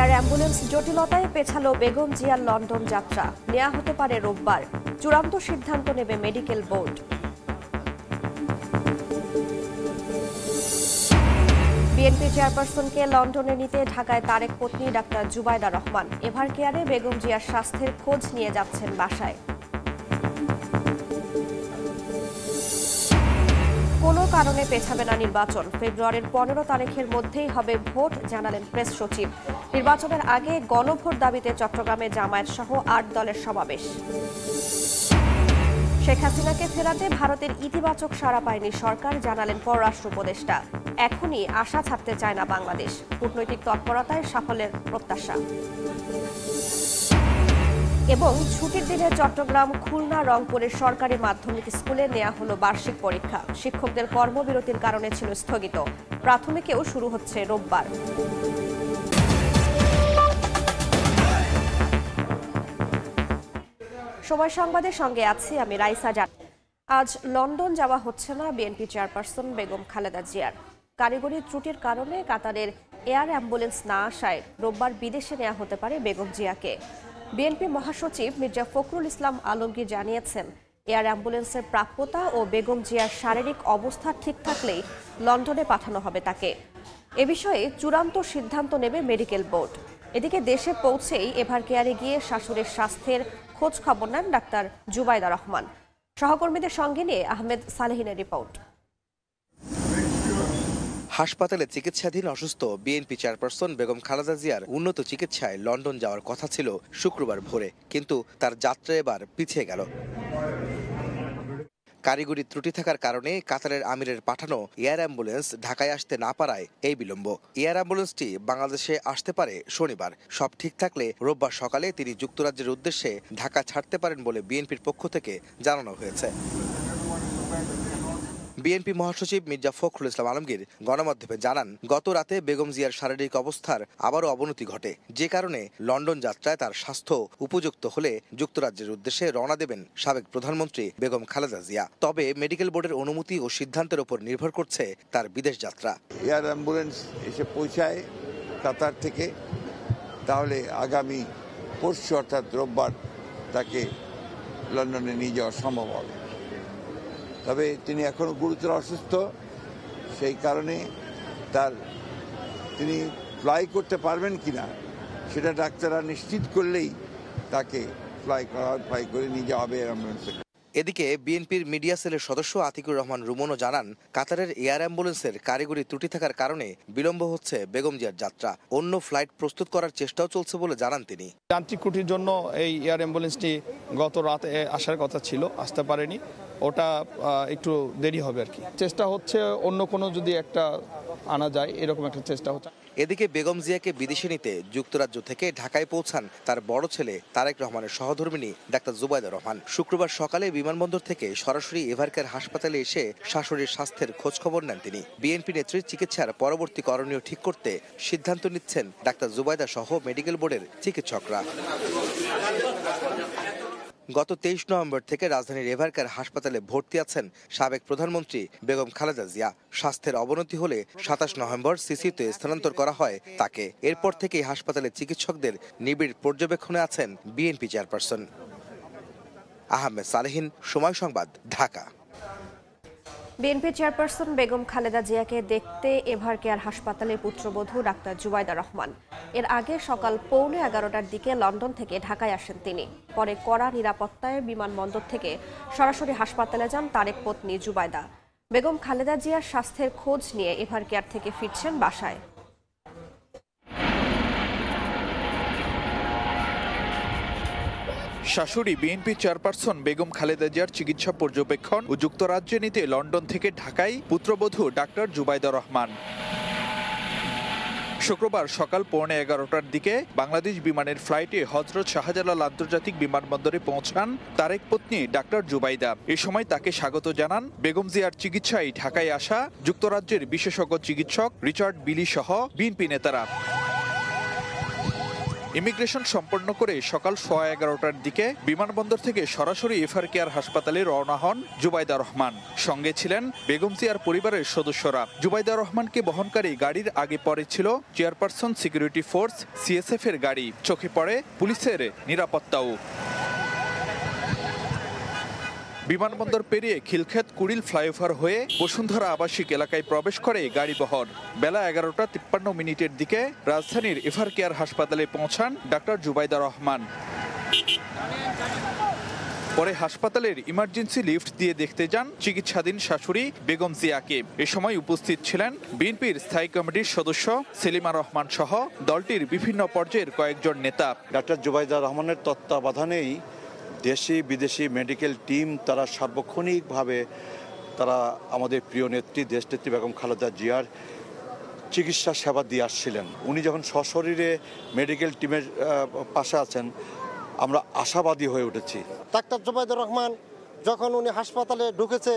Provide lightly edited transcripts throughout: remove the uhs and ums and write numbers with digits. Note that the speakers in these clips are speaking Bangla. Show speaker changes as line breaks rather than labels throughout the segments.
এয়ার অ্যাম্বুলেন্স জটিলতায় পেছালো বেগম জিয়ার লন্ডন যাত্রা। নেওয়া হতে পারে রোববার। চূড়ান্ত সিদ্ধান্ত নেবে মেডিকেল বোর্ড। বিএনপি চেয়ারপারসনকে লন্ডনে নিতে ঢাকায় তারেক পত্নী ডাক্তার জুবাইদা রহমান। এভার কেয়ারে বেগম জিয়ার স্বাস্থ্যের খোঁজ নিয়ে যাচ্ছেন বাসায়। কোনো কারণে পেছাবে না নির্বাচন। ফেব্রুয়ারির 15 তারিখের মধ্যেই হবে ভোট, জানালেন প্রেস সচিব। নির্বাচনের আগে গণভোট দাবিতে চট্টগ্রামে জামায়াত সহ 8 দলের সমাবেশ। শেখ হাসিনাকে ফেরাতে ভারতের ইতিবাচক সাড়া পায়নি সরকার, জানালেন পররাষ্ট্র উপদেষ্টা। এখনই আশা ছাড়তে চায় না বাংলাদেশ। কূটনৈতিক তৎপরতায় সাফল্যের প্রত্যাশা। এবং ছুটির দিনে চট্টগ্রাম, খুলনা, রংপুরের সরকারি মাধ্যমিক স্কুলে নেওয়া হলো বার্ষিক পরীক্ষা। শিক্ষকদের কর্মবিরতির কারণে ছিল স্থগিত। প্রাথমিকেও শুরু হচ্ছে রোববার। সময় সংবাদের সঙ্গে আছি আমি রাইসা জান। আজ লন্ডন যাওয়া হচ্ছে না বিএনপি চেয়ারপারসন বেগম খালেদা জিয়ার। কারিগরি ত্রুটির কারণে কাতারের এয়ার অ্যাম্বুলেন্স না আসায় রোববার বিদেশে নেওয়া হতে পারে বেগম জিয়াকে। বিএনপি মহাসচিব মির্জা ফখরুল ইসলাম আলমগীর জানিয়েছেন, এয়ার অ্যাম্বুলেন্সের প্রাপ্যতা ও বেগম জিয়ার শারীরিক অবস্থা ঠিক থাকলেই লন্ডনে পাঠানো হবে তাকে। এ বিষয়ে চূড়ান্ত সিদ্ধান্ত নেবে মেডিকেল বোর্ড। এদিকে দেশে পৌঁছেই এভার কেয়ারে গিয়ে শাশুড়ির স্বাস্থ্যের খোঁজ খবর নেন ডাক্তার জুবাইদা রহমান। সহকর্মীদের সঙ্গে নিয়ে আহমেদ সালেহিনের রিপোর্ট।
হাসপাতালে চিকিৎসাধীন অসুস্থ বিএনপি চেয়ারপারসন বেগম খালেদা জিয়ার উন্নত চিকিৎসায় লন্ডন যাওয়ার কথা ছিল শুক্রবার ভোরে, কিন্তু তার যাত্রা এবার পিছিয়ে গেল। কারিগরি ত্রুটি থাকার কারণে কাতারের আমিরের পাঠানো এয়ার অ্যাম্বুলেন্স ঢাকায় আসতে না পারায় এই বিলম্ব। এয়ার অ্যাম্বুলেন্সটি বাংলাদেশে আসতে পারে শনিবার। সব ঠিক থাকলে রোববার সকালে তিনি যুক্তরাজ্যের উদ্দেশ্যে ঢাকা ছাড়তে পারেন বলে বিএনপির পক্ষ থেকে জানানো হয়েছে। বিএনপি মহাসচিব মির্জা ফখরুল ইসলাম আলমগীর গণমাধ্যমে জানান, গত রাতে বেগম জিয়ার শারীরিক অবস্থার আবারও অবনতি ঘটে, যে কারণে লন্ডন যাত্রায় তার স্বাস্থ্য উপযুক্ত হলে যুক্তরাজ্যের উদ্দেশ্যে রওনা দেবেন সাবেক প্রধানমন্ত্রী বেগম খালেদা জিয়া। তবে মেডিকেল বোর্ডের অনুমতি ও সিদ্ধান্তের উপর নির্ভর করছে তার বিদেশ যাত্রা।
এয়ার অ্যাম্বুলেন্স এসে পৌঁছায় কাতার থেকে, তাহলে আগামী পরশু অর্থাৎ রোববার তাকে লন্ডনে নিয়ে যাওয়া সম্ভব হবে। তবে তিনি এখনও গুরুতর অসুস্থ, সেই কারণে তিনি ফ্লাই করতে পারবেন কিনা সেটা ডাক্তাররা নিশ্চিত করলেই তাকে ফ্লাই করে নিয়ে যাওয়া হবে অ্যাম্বুলেন্সে।
এদিকে বিএনপির মিডিয়া সেলের সদস্য আতিকুর রহমান রুমনও জানান, কাতারের এয়ার অ্যাম্বুলেন্সের কারিগরি ত্রুটি থাকার কারণে বিলম্ব হচ্ছে বেগম জিয়ার যাত্রা। অন্য ফ্লাইট প্রস্তুত করার চেষ্টাও চলছে বলে জানান তিনি।
যান্ত্রিক ত্রুটির জন্য এই এয়ার অ্যাম্বুলেন্সটি গত রাতে আসার কথা ছিল, আসতে পারেনি। ওটা একটু দেরি হবে আর কি। চেষ্টা হচ্ছে অন্য কোনো যদি একটা আনা যায়, এরকম একটা চেষ্টা হচ্ছে।
এদিকে বেগম জিয়াকে বিদেশে নিতে যুক্তরাজ্য থেকে ঢাকায় পৌঁছান তার বড় ছেলে তারেক রহমানের সহধর্মিণী ডাক্তার জুবাইদা রহমান। শুক্রবার সকালে বিমানবন্দর থেকে সরাসরি এভারকেয়ার হাসপাতালে এসে শাশুড়ির স্বাস্থ্যের খোঁজ খবর নেন তিনি। বিএনপি নেত্রীর চিকিৎসার পরবর্তী করণীয় ঠিক করতে সিদ্ধান্ত নিচ্ছেন ডাক্তার জুবাইদা সহ মেডিকেল বোর্ডের চিকিৎসকরা। গত 23 নভেম্বর থেকে রাজধানীর এভারকেয়ার হাসপাতালে ভর্তি আছেন সাবেক প্রধানমন্ত্রী বেগম খালেদা জিয়া। স্বাস্থ্যের অবনতি হলে 27 নভেম্বর সিসিউতে স্থানান্তর করা হয় তাকে। এরপর থেকেই হাসপাতালে চিকিৎসকদের নিবিড় পর্যবেক্ষণে আছেন বিএনপি চেয়ারপারসন। আহমেদ সালেহিন, সময় সংবাদ, ঢাকা।
বিএনপি চেয়ারপারসন বেগম খালেদা জিয়াকে দেখতে এভার কেয়ার হাসপাতালে পুত্রবধূ ডাক্তার জুবাইদা রহমান। এর আগে সকাল 11:15টার দিকে লন্ডন থেকে ঢাকায় আসেন তিনি। পরে কড়া নিরাপত্তায় বিমানবন্দর থেকে সরাসরি হাসপাতালে যান তারেক পত্নী জুবাইদা। বেগম খালেদা জিয়ার স্বাস্থ্যের খোঁজ নিয়ে এভার কেয়ার থেকে ফিরছেন বাসায়।
শাশুড়ি বিএনপি চেয়ারপারসন বেগম খালেদা জিয়ার চিকিৎসা পর্যবেক্ষণ ও যুক্তরাজ্যে নিতে লন্ডন থেকে ঢাকায় পুত্রবধূ ডাক্তার জুবাইদা রহমান। শুক্রবার সকাল 11:15টার দিকে বাংলাদেশ বিমানের ফ্লাইটে হযরত শাহজালাল আন্তর্জাতিক বিমানবন্দরে পৌঁছান তারেক পত্নী ডাক্তার জুবাইদা। এ সময় তাকে স্বাগত জানান বেগম জিয়ার চিকিৎসায় ঢাকায় আসা যুক্তরাজ্যের বিশেষজ্ঞ চিকিৎসক রিচার্ড বিলি সহ বিএনপি নেতারা। ইমিগ্রেশন সম্পন্ন করে সকাল 11:15টার দিকে বিমানবন্দর থেকে সরাসরি এফআর কেয়ার হাসপাতালে রওনা হন জুবাইদা রহমান। সঙ্গে ছিলেন বেগম জিয়ার পরিবারের সদস্যরা। জুবাইদা রহমানকে বহনকারী গাড়ির আগে পরে ছিল চেয়ারপারসন সিকিউরিটি ফোর্স সিএসএফ এর গাড়ি। চোখে পড়ে পুলিশের নিরাপত্তাও। বিমানবন্দর পেরিয়ে খিলক্ষেত কুড়িল ফ্লাইওভার হয়ে বসুন্ধরা আবাসিক এলাকায় প্রবেশ করে গাড়িবহর। বেলা 11:53 দিকে রাজধানীর এফআর কেয়ার হাসপাতালে পৌঁছান ডাক্তার জুবাইদা রহমান। পরে হাসপাতালের ইমার্জেন্সি লিফট দিয়ে দেখতে যান চিকিৎসাধীন শাশুড়ি বেগম জিয়াকে। এ সময় উপস্থিত ছিলেন বিএনপির স্থায়ী কমিটির সদস্য সেলিমা রহমান সহ দলটির বিভিন্ন পর্যায়ের কয়েকজন নেতা।
ডাক্তার জুবাইদা রহমানের তত্ত্বাবধানেই দেশি বিদেশি মেডিকেল টিম তারা সার্বক্ষণিকভাবে তারা আমাদের প্রিয় নেত্রী দেশনেত্রী বেগম খালেদা জিয়ার চিকিৎসা সেবা দিয়ে আসছিলেন। উনি যখন সশরীরে মেডিকেল টিমের পাশে আছেন, আমরা আশাবাদী হয়ে উঠেছি।
ডাক্তার জুবাইদা রহমান যখন উনি হাসপাতালে ঢুকেছে,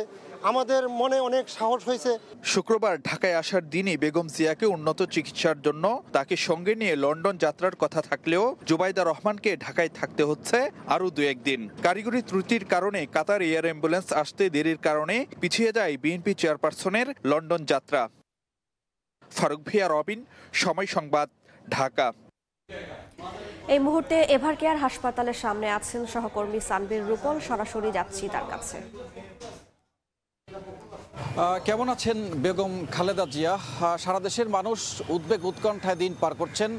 আমাদের মনে অনেক সাহস হয়েছে।
শুক্রবার ঢাকায় আসার দিনই বেগম জিয়াকে উন্নত চিকিৎসার জন্য তাকে সঙ্গে নিয়ে লন্ডন যাত্রার কথা থাকলেও জুবাইদা রহমানকে ঢাকায় থাকতে হচ্ছে আরও 2-1 দিন। কারিগরি ত্রুটির কারণে কাতার এয়ার অ্যাম্বুলেন্স আসতে দেরির কারণে পিছিয়ে যায় বিএনপি চেয়ারপারসনের লন্ডন যাত্রা। ফারুক ভিয়া, রবিন, সময় সংবাদ, ঢাকা।
এই মুহূর্তে এভার কেয়ার হাসপাতালের সামনে আছেন সহকর্মী সানবীর রূপল। সরাসরি যাচ্ছি তার কাছে।
কেমন আছেন বেগম খালেদা জিয়া? সারা দেশের মানুষ উদ্বেগ উৎকণ্ঠায় দিন পার করছেন।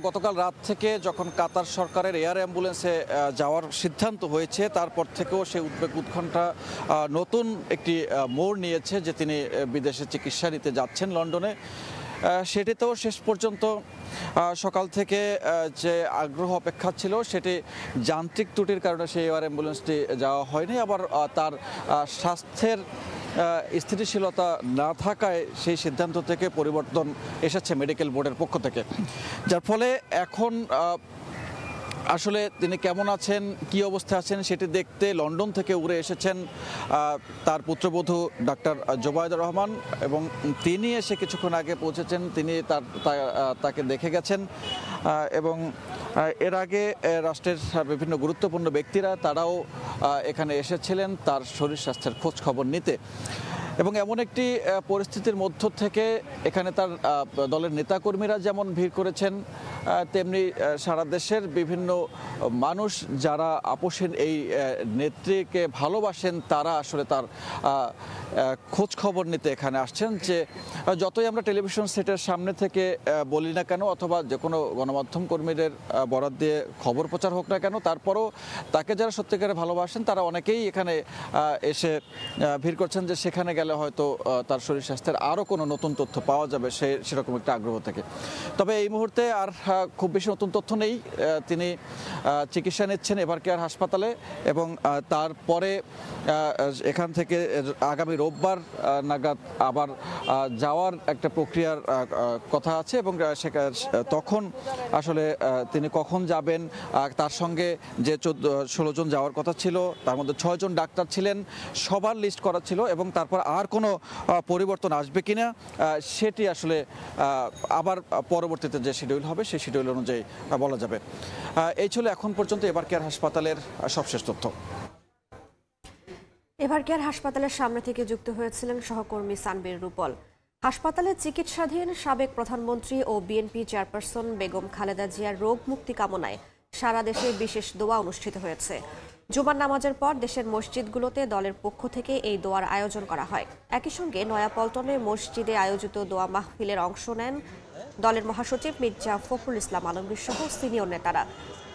গতকাল রাত থেকে যখন কাতার সরকারের এয়ার অ্যাম্বুলেন্সে যাওয়ার সিদ্ধান্ত হয়েছে, তারপর থেকেও সেই উদ্বেগ উৎকণ্ঠা নতুন একটি মোড় নিয়েছে যে তিনি বিদেশে চিকিৎসা নিতে যাচ্ছেন লন্ডনে। সেটিতেও শেষ পর্যন্ত সকাল থেকে যে আগ্রহ অপেক্ষা ছিল সেটি যান্ত্রিক ত্রুটির কারণে সেই এয়ার অ্যাম্বুলেন্সটি যাওয়া হয়নি। আবার তার স্বাস্থ্যের স্থিতিশীলতা না থাকায় সেই সিদ্ধান্ত থেকে পরিবর্তন এসেছে মেডিকেল বোর্ডের পক্ষ থেকে, যার ফলে এখন আসলে তিনি কেমন আছেন, কি অবস্থায় আছেন সেটি দেখতে লন্ডন থেকে উড়ে এসেছেন তার পুত্রবধূ ডাক্তার জুবাইদা রহমান, এবং তিনি এসে কিছুক্ষণ আগে পৌঁছেছেন। তিনি তাকে দেখে গেছেন এবং এর আগে রাষ্ট্রের বিভিন্ন গুরুত্বপূর্ণ ব্যক্তিরা তারাও এখানে এসেছিলেন তার শরীর স্বাস্থ্যের খোঁজ খবর নিতে। এবং এমন একটি পরিস্থিতির মধ্য থেকে এখানে তার দলের নেতাকর্মীরা যেমন ভিড় করেছেন, তেমনি সারা দেশের বিভিন্ন মানুষ যারা আপোষের এই নেত্রীকে ভালোবাসেন তারা আসলে তার খোঁজ খবর নিতে এখানে আসছেন। যে যতই আমরা টেলিভিশন সেটের সামনে থেকে বলি না কেন, অথবা যে কোনো গণমাধ্যম কর্মীদের বরাত দিয়ে খবর প্রচার হোক না কেন, তারপরও তাকে যারা সত্যিকারে ভালোবাসেন তারা অনেকেই এখানে এসে ভিড় করছেন যে সেখানে গেলে হয়তো তার শরীর স্বাস্থ্যের আরও কোনো নতুন তথ্য পাওয়া যাবে সেরকম একটা আগ্রহ থেকে। তবে এই মুহূর্তে আর খুব বেশি নতুন তথ্য নেই। তিনি চিকিৎসা নিচ্ছেন এভার কেয়ার হাসপাতালে এবং তারপরে এখান থেকে আগামী রোববার নাগাদ আবার যাওয়ার একটা প্রক্রিয়ার কথা আছে এবং তখন আসলে তিনি কখন যাবেন, তার সঙ্গে যে 16 জন যাওয়ার কথা ছিল তার মধ্যে 6 জন ডাক্তার ছিলেন, সবার লিস্ট করা ছিল এবং তারপর আর কোনো পরিবর্তন আসবে কিনা সেটি আসলে আবার পরবর্তীতে যে শিডিউল হবে সেই শিডিউল অনুযায়ী বলা যাবে। এই ছিল এখন পর্যন্ত এভার কেয়ার হাসপাতালের সবশেষ তথ্য।
এভার কেয়ার হাসপাতালের সামনে থেকে যুক্ত হয়েছিলেন সহকর্মী সানবীর রূপল। হাসপাতালে চিকিৎসাধীন সাবেক প্রধানমন্ত্রী ও বিএনপি চেয়ারপারসন বেগম খালেদা জিয়ার রোগ মুক্তি কামনায় সারা দেশে বিশেষ দোয়া অনুষ্ঠিত হয়েছে। জুমার নামাজের পর দেশের মসজিদগুলোতে দলের পক্ষ থেকে এই দোয়ার আয়োজন করা হয়। একই সঙ্গে নয়াপল্টনে মসজিদে আয়োজিত দোয়া মাহফিলের অংশ নেন দলের মহাসচিব মির্জা ফখরুল ইসলাম আলমগীর সহ সিনিয়র নেতারা।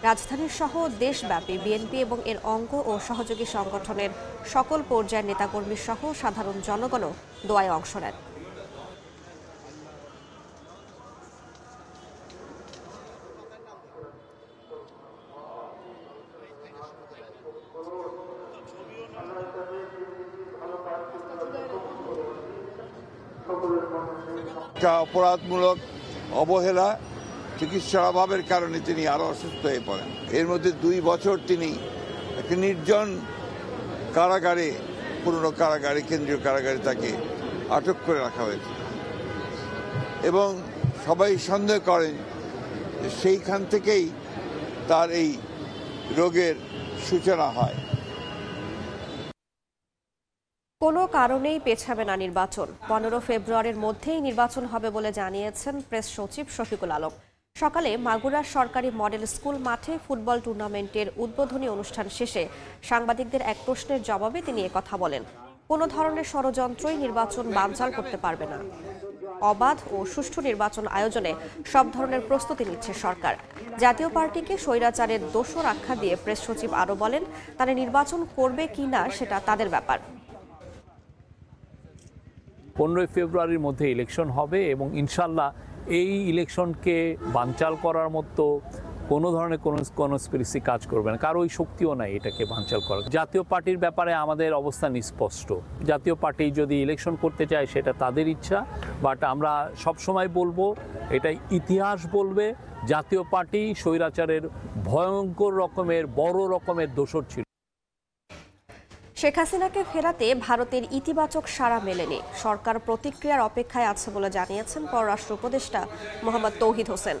রাজধানীর সহ দেশব্যাপী বিএনপি এবং এর অঙ্গ ও সহযোগী সংগঠনের সকল পর্যায়ের নেতাকর্মী সহ সাধারণ জনগণও দোয়ায় অংশ নেন।
অপরাধমূলক অবহেলা, চিকিৎসার অভাবের কারণে তিনি আরো অসুস্থ হয়ে পড়েন। এর মধ্যে 2 বছর তিনি একটি নির্জন কারাগারে, পুরনো কারাগারে, কেন্দ্রীয় কারাগারে তাকে আটক করে রাখা হয়েছে এবং সবাই সন্দেহ করেন সেইখান থেকেই তার এই রোগের সূচনা হয়।
কোনো কারণেই পেছাবে না নির্বাচন। 15 ফেব্রুয়ারির মধ্যেই নির্বাচন হবে বলে জানিয়েছেন প্রেস সচিব শফিকুল আলম। সকালে মাগুরার সরকারি মডেল স্কুল মাঠে ফুটবল টুর্নামেন্টের উদ্বোধনী অনুষ্ঠান শেষে সাংবাদিকদের এক প্রশ্নের জবাবে তিনি একথা বলেন। কোনো ধরনের ষড়যন্ত্রই নির্বাচন বানচাল করতে পারবে না। অবাধ ও সুষ্ঠু নির্বাচন আয়োজনে সব ধরনের প্রস্তুতি নিচ্ছে সরকার। জাতীয় পার্টিকে স্বৈরাচারের দোষর আখ্যা দিয়ে প্রেস সচিব আরও বলেন, তারা নির্বাচন করবে কিনা সেটা তাদের ব্যাপার।
15 ফেব্রুয়ারির মধ্যে ইলেকশন হবে এবং ইনশাল্লাহ এই ইলেকশনকে বানচাল করার মতো কোনো ধরনের কোনো কনস্পিরেসি কাজ করবে না, কারো ওই শক্তিও নাই এটাকে বানচাল করার। জাতীয় পার্টির ব্যাপারে আমাদের অবস্থান স্পষ্ট। জাতীয় পার্টি যদি ইলেকশন করতে চায় সেটা তাদের ইচ্ছা, বাট আমরা সবসময় বলবো, এটা ইতিহাস বলবে, জাতীয় পার্টি স্বৈরাচারের ভয়ঙ্কর রকমের বড় রকমের দোষর ছিল।
শেখ হাসিনাকে ফেরাতে ভারতের ইতিবাচক সাড়া মেলেনি। সরকার প্রতিক্রিয়ার অপেক্ষায় আছে বলে জানিয়েছেন পররাষ্ট্র উপদেষ্টা মোহাম্মদ তৌহিদ হোসেন।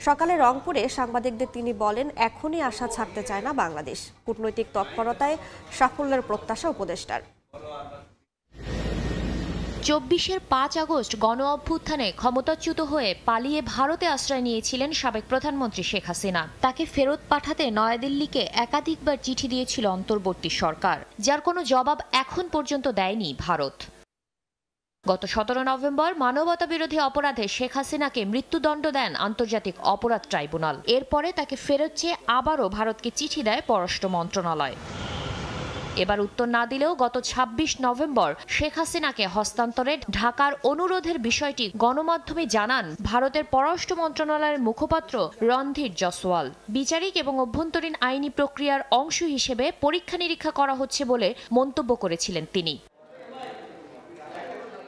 সকালে রংপুরে সাংবাদিকদের তিনি বলেন, এখনই আশা ছাড়তে চায় না বাংলাদেশ। কূটনৈতিক তৎপরতায় সাফল্যের প্রত্যাশা উপদেষ্টার।
24-এর 5 আগস্ট গণ অভ্যুত্থানে ক্ষমতাচ্যুত হয়ে পালিয়ে ভারতে আশ্রয় নিয়েছিলেন সাবেক প্রধানমন্ত্রী শেখ হাসিনা। তাকে ফেরত পাঠাতে নয়াদিল্লিকে একাধিকবার চিঠি দিয়েছিল অন্তর্বর্তী সরকার, যার কোনো জবাব এখন পর্যন্ত দেয়নি ভারত। গত 17 নভেম্বর মানবতাবিরোধী অপরাধে শেখ হাসিনাকে মৃত্যুদণ্ড দেন আন্তর্জাতিক অপরাধ ট্রাইব্যুনাল। এরপরে তাকে ফেরত চেয়ে আবারও ভারতকে চিঠি দেয় পররাষ্ট্র মন্ত্রণালয়। এবার উত্তর না দিলেও গত 26 নভেম্বর শেখ হাসিনাকে হস্তান্তরের ঢাকার অনুরোধের বিষয়টি গণমাধ্যমে জানান ভারতের পররাষ্ট্র মন্ত্রণালয়ের মুখপাত্র রণধীর জসওয়াল। বিচারিক এবং অভ্যন্তরীণ আইনি প্রক্রিয়ার অংশ হিসেবে পরীক্ষা নিরীক্ষা করা হচ্ছে বলে মন্তব্য করেছিলেন তিনি।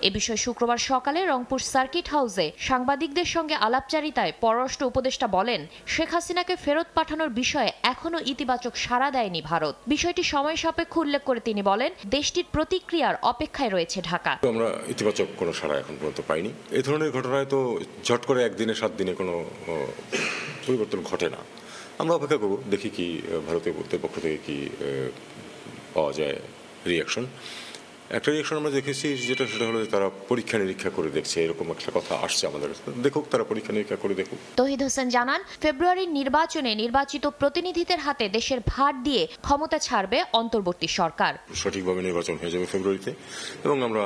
এ বিষয়ে শুক্রবার সকালে রংপুর সার্কিট হাউসে সাংবাদিকদের সঙ্গে আলাপচারিতায় পররাষ্ট্র উপদেষ্টা বলেন, শেখ হাসিনাকে ফেরত পাঠানোর বিষয়ে এখনও ইতিবাচক সাড়া দেয়নি ভারত। বিষয়টি সময় সাপেক্ষ উল্লেখ করে তিনি বলেন, দেশটির প্রতিক্রিয়ার অপেক্ষায় রয়েছে ঢাকা।
আমরা ইতিবাচক কোনো সাড়া এখন পর্যন্ত পাইনি। এই ধরনের ঘটনায় তো ঝট করে একদিনে 7 দিনে কোনো পরিবর্তন ঘটে না। আমরা অপেক্ষা করব, দেখি কি ভারতের পক্ষ থেকে কি পাওয়া যায় রিয়াকশন। একটা রিয়াকশন আমরা দেখেছি সেটা হলো তারা পরীক্ষা নিরীক্ষা করে দেখছে, এরকম একটা কথা আসছে আমাদের। দেখুক, তারা পরীক্ষা নিরীক্ষা করে দেখুক।
তৌহিদ হোসেন জানান, ফেব্রুয়ারির নির্বাচনে নির্বাচিত প্রতিনিধিদের হাতে দেশের ভার দিয়ে ক্ষমতা ছাড়বে অন্তর্বর্তী সরকার।
সঠিকভাবে নির্বাচন হয়ে যাবে ফেব্রুয়ারিতে এবং আমরা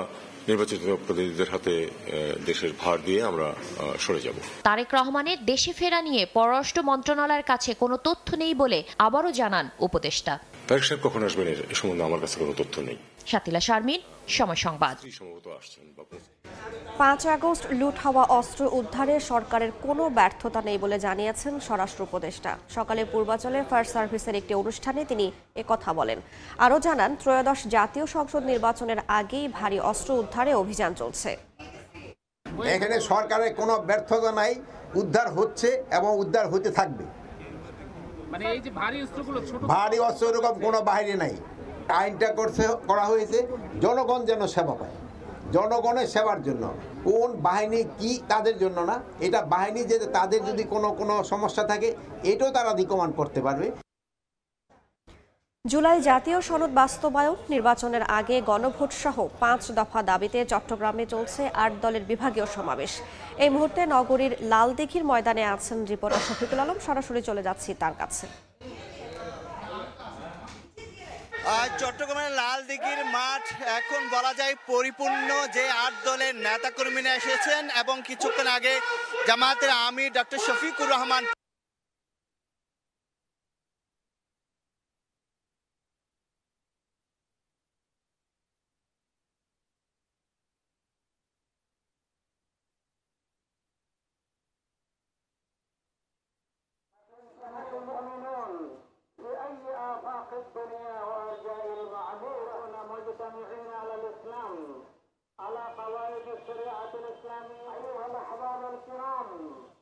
নির্বাচিত প্রতিনিধিদের হাতে দেশের ভার দিয়ে আমরা সরে যাব।
তারেক রহমানের দেশে ফেরা নিয়ে পররাষ্ট্র মন্ত্রণালয়ের কাছে কোনো তথ্য নেই বলে আবারও জানান উপদেষ্টা।
তারেক সাহেব কখন আসবেন এ সম্বন্ধে আমার কাছে কোনো তথ্য নেই।
শাতিলা শারমিন, সময় সংবাদ।
5 আগস্ট লুট হওয়া অস্ত্র উদ্ধারে সরকারের কোনো ব্যর্থতা নেই বলে জানিয়েছেন স্বরাষ্ট্র উপদেষ্টা। সকালে পূর্বাঞ্চলে ফায়ার সার্ভিসের একটি অনুষ্ঠানে তিনি একথা বলেন। আরও জানান, ত্রয়োদশ জাতীয় সংসদ নির্বাচনের আগেই ভারী অস্ত্র উদ্ধারে অভিযান চলছে।
এখানে সরকারের কোনো ব্যর্থতা নাই, উদ্ধার হচ্ছে এবং উদ্ধার হতে থাকবে।
মানে এই যে
ভারী অস্ত্র এরকম কোনো বাহিনী নাই। আইনটা করা হয়েছে জনগণ যেন সেবা পায়, জনগণের সেবার জন্য। কোন বাহিনী কি তাদের জন্য না, এটা বাহিনী যে তাদের যদি কোনো সমস্যা থাকে এটাও তারা রিকমান্ড করতে পারবে।
জুলাই জাতীয় সনদ বাস্তবায়ন, নির্বাচনের আগে গণভোট সহ 5 দফা দাবিতে চট্টগ্রামে চলছে 8 দলের বিভাগীয় সমাবেশ। এই মুহূর্তে নগরীর লালদিঘির ময়দানে আছেন রিপোর্টার শফিকুল আলম। সরাসরি চলে যাচ্ছি তার কাছে।
চট্টগ্রামের লালদিঘির মাঠ এখন বলা যায় পরিপূর্ণ। যে 8 দলের নেতাকর্মীরা এসেছেন এবং কিছুক্ষণ আগে জামায়াতের আমির ডক্টর শফিকুর রহমান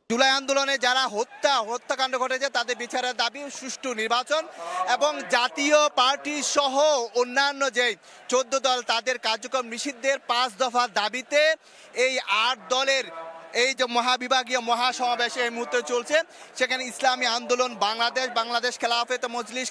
জুলাই আন্দোলনে যারা হত্যাকাণ্ড ঘটেছে তাদের বিচারের দাবি, সুষ্ঠু নির্বাচন এবং জাতীয় পার্টি সহ অন্যান্য যে 14 দল তাদের কার্যক্রম নিষিদ্ধের 5 দফা দাবিতে এই 8 দলের এই যে মহাবিভাগীয় মহাসমাবেশ এই মুহূর্তে চলছে, সেখানে ইসলামী আন্দোলন বাংলাদেশ, বাংলাদেশ খেলাফত মজলিস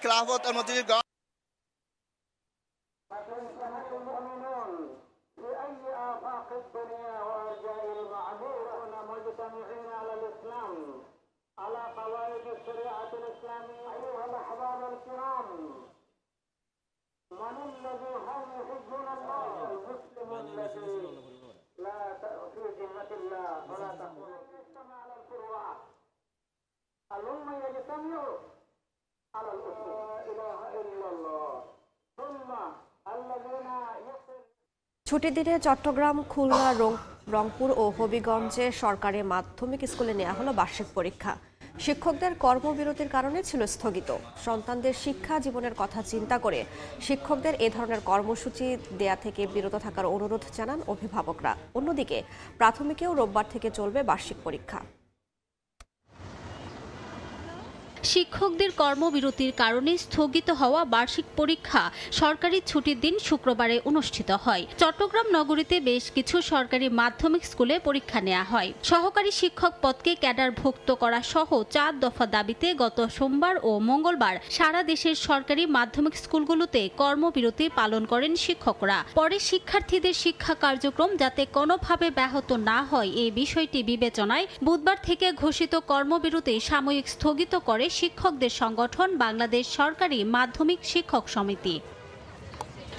ছুটির দিনে চট্টগ্রাম, খুলনা, রংপুর ও হবিগঞ্জে সরকারি মাধ্যমিক স্কুলে নেওয়া হলো বার্ষিক পরীক্ষা। শিক্ষকদের কর্মবিরতির কারণে ছিল স্থগিত। সন্তানদের শিক্ষা জীবনের কথা চিন্তা করে শিক্ষকদের এ ধরনের কর্মসূচি দেয়া থেকে বিরত থাকার অনুরোধ জানান অভিভাবকরা। অন্যদিকে প্রাথমিকেও রোববার থেকে চলবে বার্ষিক পরীক্ষা।
শিক্ষকদের কর্মবিরতির কারণে স্থগিত হওয়া বার্ষিক পরীক্ষা সরকারি ছুটির দিন শুক্রবারে অনুষ্ঠিত হয়। চট্টগ্রাম নগরীতে বেশ কিছু সরকারি মাধ্যমিক স্কুলে পরীক্ষা নেওয়া হয়। সহকারী শিক্ষক পদকে ক্যাডারভুক্ত করা সহ 4 দফা দাবিতে গত সোমবার ও মঙ্গলবার সারা দেশের সরকারি মাধ্যমিক স্কুলগুলোতে কর্মবিরতি পালন করেন শিক্ষকরা। পরে শিক্ষার্থীদের শিক্ষা কার্যক্রম যাতে কোনোভাবে ব্যাহত না হয় এই বিষয়টি বিবেচনায় বুধবার থেকে ঘোষিত কর্মবিরতি সাময়িক স্থগিত করে শিক্ষকদের সংগঠন বাংলাদেশ সরকারি মাধ্যমিক শিক্ষক সমিতি।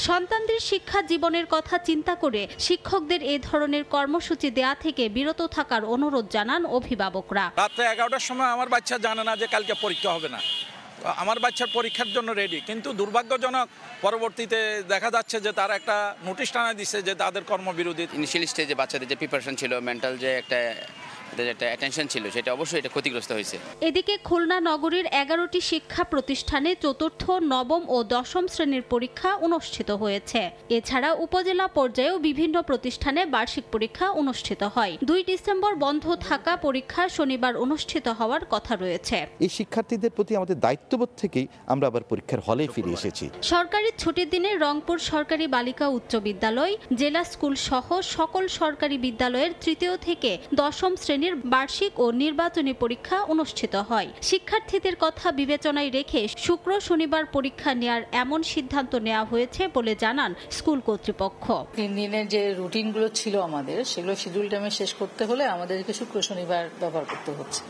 সন্তানদের শিক্ষা জীবনের কথা চিন্তা করে শিক্ষকদের এ ধরনের কর্মসূচি দেয়া থেকে বিরত থাকার অনুরোধ জানান অভিভাবকরা।
রাত্রে 11টার সময় আমার বাচ্চা জানে না যে কালকে পরীক্ষা হবে না, আমার বাচ্চার পরীক্ষার জন্য রেডি, কিন্তু দুর্ভাগ্যজনক পরবর্তীতে দেখা যাচ্ছে যে তারা একটা নোটিশ টানা দিচ্ছে যে তাদের কর্মবিরতি।
ইনিশিয়াল স্টেজে বাচ্চাদের যে প্রিপারেশন ছিল, মেন্টাল যে একটা অ্যাটেনশন ছিল, সেটা অবশ্যই এটা ক্ষতিগ্রস্ত হয়েছে।
এদিকে খুলনা নগরীর 11টি শিক্ষা প্রতিষ্ঠানে চতুর্থ, নবম ও দশম শ্রেণীর পরীক্ষা অনুষ্ঠিত হয়েছে। এছাড়া উপজেলা পর্যায়েও বিভিন্ন প্রতিষ্ঠানে বার্ষিক পরীক্ষা অনুষ্ঠিত হয়। 2 ডিসেম্বর বন্ধ থাকা পরীক্ষা শনিবার অনুষ্ঠিত হওয়ার কথা রয়েছে।
এই শিক্ষার্থীদের প্রতি আমাদের দায়িত্ববোধ থেকেই আমরা আবার পরীক্ষার হলে ফিরে এসেছি।
সরকারি ছুটির দিনে রংপুর সরকারি বালিকা উচ্চ বিদ্যালয়, জেলা স্কুল সহ সকল সরকারি বিদ্যালয়ের 3য় থেকে 10ম শ্রেণীর বার্ষিক ও নির্বাচনী পরীক্ষা অনুষ্ঠিত হয়। শিক্ষার্থীদের কথা বিবেচনায় রেখে শুক্র শনিবার পরীক্ষা নেওয়ার এমন সিদ্ধান্ত নেওয়া হয়েছে বলে জানান স্কুল কর্তৃপক্ষ।
3 দিনের যে রুটিনগুলো ছিল আমাদের, সেগুলো শিডিউল টাইমে শেষ করতে হলে আমাদেরকে শুক্র শনিবার ব্যবহার করতে হচ্ছে।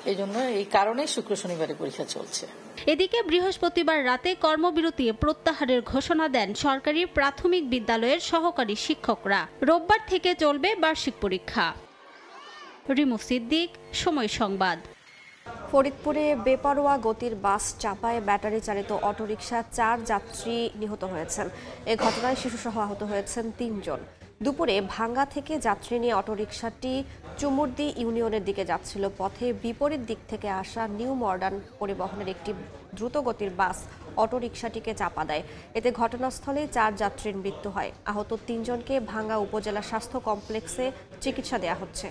এই জন্য এই কারণে শুক্র শনিবারে পরীক্ষা চলছে।
এদিকে বৃহস্পতিবার রাতে কর্মবিরতি প্রত্যাহারের ঘোষণা দেন সরকারি প্রাথমিক বিদ্যালয়ের সহকারী শিক্ষকরা। রোববার থেকে চলবে বার্ষিক পরীক্ষা। রিমু সিদ্দিক, সময় সংবাদ।
ফরিদপুরে বেপরোয়া গতির বাস চাপায় ব্যাটারি চালিত অটোরিকশা 4 যাত্রী নিহত হয়েছেন। এ ঘটনায় শিশুসহ আহত হয়েছেন 3 জন। দুপুরে ভাঙ্গা থেকে যাত্রী নিয়ে অটোরিকশাটি চুমুরদি ইউনিয়নের দিকে যাচ্ছিল। পথে বিপরীত দিক থেকে আসা নিউ মডার্ন পরিবহনের একটি দ্রুতগতির বাস অটোরিকশাটিকে চাপা দেয়। এতে ঘটনাস্থলেই 4 যাত্রীর মৃত্যু হয়। আহত 3 জনকে ভাঙ্গা উপজেলা স্বাস্থ্য কমপ্লেক্সে চিকিৎসা দেওয়া হচ্ছে।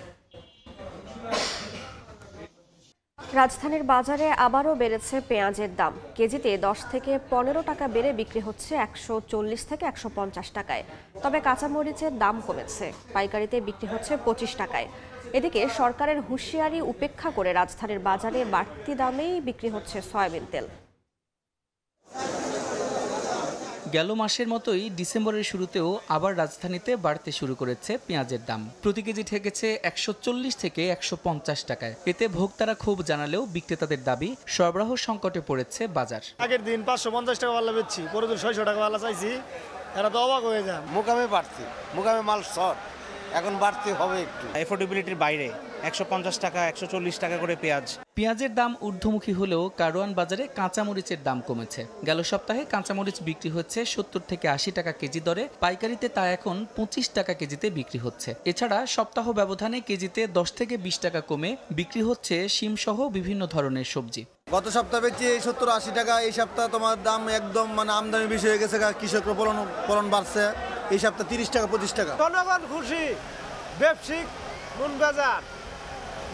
রাজধানীর বাজারে আবারও বেড়েছে পেঁয়াজের দাম। কেজিতে 10 থেকে 15 টাকা বেড়ে বিক্রি হচ্ছে 140 থেকে 150 টাকায়। তবে কাঁচামরিচের দাম কমেছে, পাইকারিতে বিক্রি হচ্ছে 25 টাকায়। এদিকে সরকারের হুঁশিয়ারি উপেক্ষা করে রাজধানীর বাজারে বাড়তি দামেই বিক্রি হচ্ছে সয়াবিন তেল।
গেল মাসের মতোই ডিসেম্বরের শুরুতেও আবার রাজধানীতে বাড়তে শুরু করেছে পেঁয়াজের দাম। প্রতি কেজি ঠেকেছে 140 থেকে 150 টাকায়। এতে ভোক্তারা ক্ষোভ জানালেও বিক্রেতাদের দাবি সরবরাহ সংকটে পড়েছে বাজার।
আগের দিন 550 টাকা বালা বেচছি, পরের দিন 600 টাকা বালা চাইছি, এরা তো অবাক হয়ে যায়।
মোকামে বাড়তি, মোকামে মাল শর্ট, এখন বাড়তি হবে একটু।
এফোর্ডেবিলিটির বাইরে 150 টাকা 140 টাকা করে পেঁয়াজ।
পেঁয়াজের দাম ঊর্ধ্বমুখী হলেও কারওয়ান বাজারে কাঁচামরিচের দাম কমেছে। গেল সপ্তাহে কাঁচামরিচ বিক্রি হচ্ছে 70 থেকে 80 টাকা কেজি দরে, পাইকারিতে তা এখন 25 টাকা কেজিতে বিক্রি হচ্ছে। এছাড়া সপ্তাহ ব্যবধানে কেজিতে 10 থেকে 20 টাকা কমে বিক্রি হচ্ছে শিম সহ বিভিন্ন ধরনের সবজি।
গত সপ্তাহে বেচি 70-80 টাকা, এই সপ্তাহ তোমার দাম একদম আমদানি বেশি হয়ে গেছে, কৃষকরা ফলন বাড়ছে। এই সপ্তাহ 30 টাকা 25 টাকা।
জনগণ খুশি, ব্যবসায়িক মন বাজার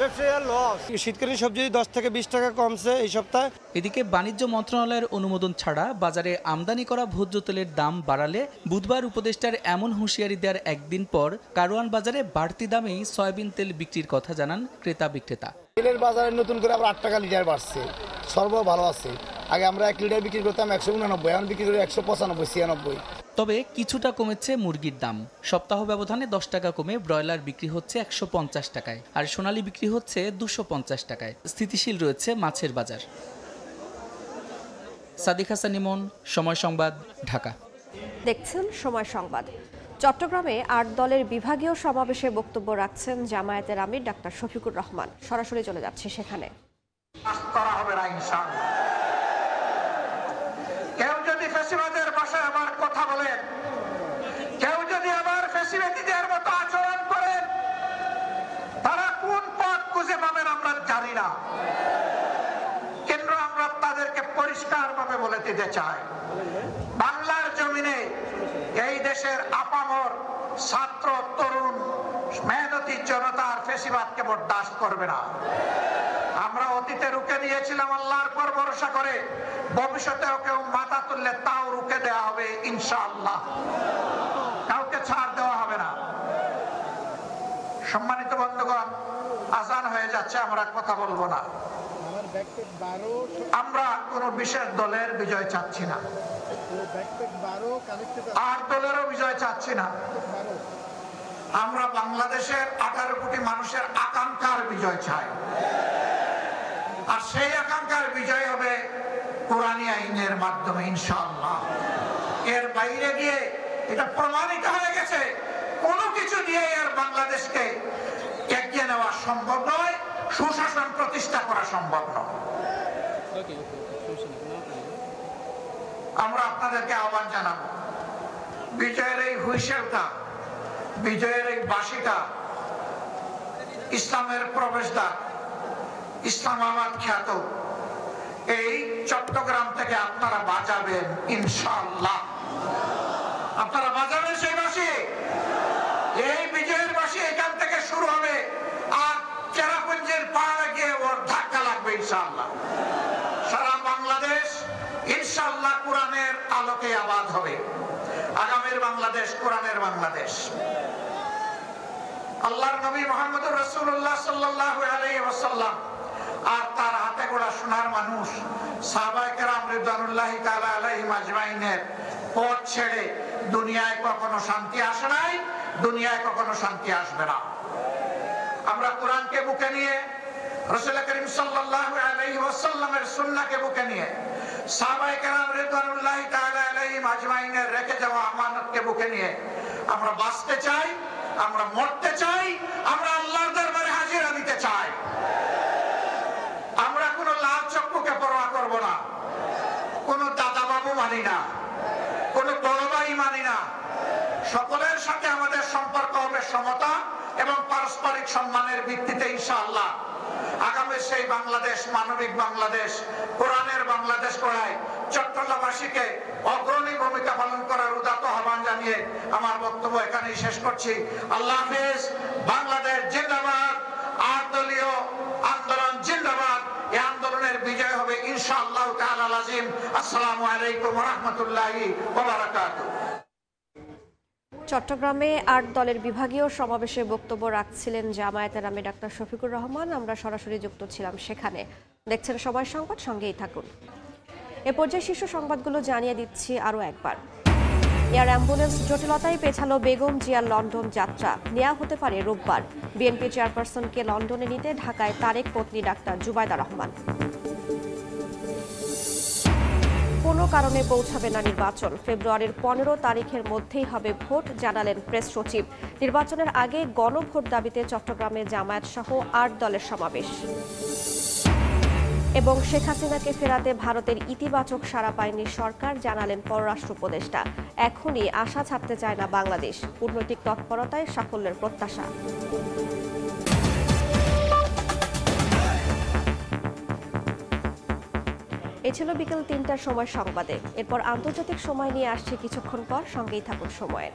ব্যবসায়ীর লস। শীতকালীন সবজি 10 থেকে 20 টাকা কমছে এই সপ্তাহে।
এদিকে বাণিজ্য মন্ত্রণালয়ের অনুমোদন ছাড়া বাজারে আমদানি করা ভোজ্য তেলের দাম বাড়ালে বুধবার উপদেষ্টার এমন হুঁশিয়ারি দেওয়ার একদিন পর কারওয়ান বাজারে বাড়তি দামেই সয়াবিন তেল বিক্রির কথা জানান ক্রেতা বিক্রেতা।
তেলের বাজারে নতুন করে আবার 8 টাকা লিটার বাড়ছে, সর্ব ভালো আছে। আগে আমরা 1 লিটার বিক্রি করতাম 189, এখন বিক্রি করি 195, 96।
তবে কিছুটা কমেছে মুরগির দাম। সপ্তাহ ব্যবধানে 10 টাকা কমে ব্রয়লার বিক্রি হচ্ছে 150 টাকায়, আর সোনালী বিক্রি হচ্ছে 250 টাকায়। স্থিতিশীল রয়েছে মাছের বাজার। সাদিক হাসান ইমন, সময় সংবাদ, ঢাকা।
দেখছেন সময় সংবাদ। চট্টগ্রামে 8 দলের বিভাগীয় সমাবেশে বক্তব্য রাখছেন জামায়াতের আমির ডাক্তার শফিকুর রহমান। সরাসরি চলে যাচ্ছে সেখানে।
কেউ যদি ফ্যাসিবাদের ভাষায় আবার কথা বলেন, কেউ যদি আবার ফ্যাসিবাদীদের মতো আচরণ করেন, তারা কোন পথ খুঁজে পাবেন আমরা জানি না, কিন্তু আমরা তাদেরকে পরিষ্কারভাবে বলে দিতে চাই, বাংলার জমিনে এই দেশের আপামর ছাত্র তরুণ মেহনতি জনতার ফ্যাসিবাদকে বরদাস্ত করবে না। আমরা অতীতে রুখে দিয়েছিলাম আল্লাহর পর ভরসা করে, ভবিষ্যতেও কেউ মাথা তুললে তাও রুখে দেওয়া হবে ইনশাআল্লাহ, কাউকে ছাড় দেওয়া হবে না। সম্মানিত বন্ধুগণ, আজান হয়ে যাচ্ছে, আমরা কথা বলবো না। আমরা কোন বিশেষ দলের বিজয় চাচ্ছি না, আর দলেরও বিজয় চাচ্ছি না। আমরা বাংলাদেশের 18 কোটি মানুষের আকাঙ্ক্ষার বিজয় চাই, আর সেই আকাঙ্ক্ষার বিজয় হবে কোরআনী আইনের মাধ্যমে ইনশাআল্লাহ। এর বাইরে গিয়ে এটা প্রমাণিত হয়ে গেছে, কোনো কিছু দিয়ে এর বাংলাদেশকে এগিয়ে নেওয়া সম্ভব নয়, সুশাসন প্রতিষ্ঠা করা সম্ভব নয়। আমরা আপনাদেরকে আহ্বান জানাবো, বিজয়ের এই হুইসেলটা, বিজয়ের এই বাঁশিটা ইসলামের প্রবেশদ্বার, ইসলামাবাদ খ্যাত এই চট্টগ্রাম থেকে আপনারা বাজাবেন ইনশাআল্লাহ। আপনারা বাজাবেন সেই বাঁশি, এই বিজয়ের বাঁশি এখান থেকে শুরু হবে, আর চেরাপুঞ্জির পাহাড়ে গিয়ে ওর ধাক্কা লাগবে ইনশাআল্লাহ। সারা বাংলাদেশ ইনশাআল্লাহ কোরআনের আলোকে আবাদ হবে। আগামীর বাংলাদেশ কোরআনের বাংলাদেশ। আল্লাহর নবী মুহাম্মদুর রাসূলুল্লাহ সাল্লাল্লাহু আলাইহি ওয়াসাল্লাম আর তার হাতে গড়া সোনার মানুষ সাহাবায়ে কেরাম রিদওয়ানুল্লাহি তাআলা আলাইহিম আজমাইনের পথ ছেড়ে দুনিয়ায় কখনো শান্তি আসে নাই, দুনিয়ায় কখনো শান্তি আসবে না। আমরা কোরআনকে বুকে নিয়ে, রাসূল করিম সাল্লাল্লাহু আলাইহি ওয়াসাল্লামের সুন্নাহকে বুকে নিয়ে, সাহাবায়ে কেরাম রিদওয়ানুল্লাহি তাআলা আলাইহিম আজমাইনের রেখে যাওয়া আমানতকে বুকে নিয়ে আমরা বাঁচতে চাই, আমরা মরতে চাই, আমরা আল্লাহর দরবারে হাজিরা দিতে চাই। আমরা কোনো লাল চক্ষুকে পরোয়া করব না, কোনো দাদা বাবু মানি না, কোনো বড় ভাই মানি না। সকলের সাথে আমাদের সম্পর্ক হবে সমতা এবং পারস্পরিক সম্মানের ভিত্তিতে ইনশাআল্লাহ। আগামী সেই বাংলাদেশ, মানবিক বাংলাদেশ, কোরআনের বাংলাদেশ গড়ায় চট্টগ্রামবাসীকে অগ্রণী ভূমিকা পালন করার উদাত্ত আহ্বান জানিয়ে আমার বক্তব্য এখানেই শেষ করছি। আল্লাহ হাফেজ। বাংলাদেশ জিন্দাবাদ। 8 দলীয় আন্দোলন জিন্দাবাদ। এই আন্দোলনের বিজয় হবে ইনশাআল্লাহ তাআলা আজিম। আসসালামু আলাইকুম ওয়া রাহমাতুল্লাহি ওয়া বারাকাতুহু।
চট্টগ্রামে 8 দলের বিভাগীয় সমাবেশে বক্তব্য রাখছিলেন জামায়াতের আমির ডাক্তার শফিকুর রহমান। আমরা সরাসরি যুক্ত ছিলাম সেখানে। দেখছেন সময় সংবাদ, সঙ্গেই থাকুন। এ পর্যায়ে শীর্ষ সংবাদগুলো জানিয়ে দিচ্ছি আরও একবার। এয়ার অ্যাম্বুলেন্স জটিলতায় পেছালো বেগম জিয়ার লন্ডন যাত্রা, নেওয়া হতে পারে রোববার। বিএনপি চেয়ারপারসনকে লন্ডনে নিতে ঢাকায় তারেক পত্নী ডাক্তার জুবাইদা রহমান। কোনো কারণে পৌঁছাবে না নির্বাচন, ফেব্রুয়ারির 15 তারিখের মধ্যেই হবে ভোট, জানালেন প্রেস সচিব। নির্বাচনের আগে গণভোট দাবিতে চট্টগ্রামে জামায়াত সহ 8 দলের সমাবেশ। এবং শেখ হাসিনাকে ফেরাতে ভারতের ইতিবাচক সাড়া পায়নি সরকার, জানালেন পররাষ্ট্র উপদেষ্টা। এখনই আশা ছাড়তে চায় না বাংলাদেশ, কূটনৈতিক তৎপরতায় সাফল্যের প্রত্যাশা। এ ছিল বিকেল 3টার সময় সংবাদে। এরপর আন্তর্জাতিক সময় নিয়ে আসছে কিছুক্ষণ পর, সঙ্গেই থাকুন সময়ের।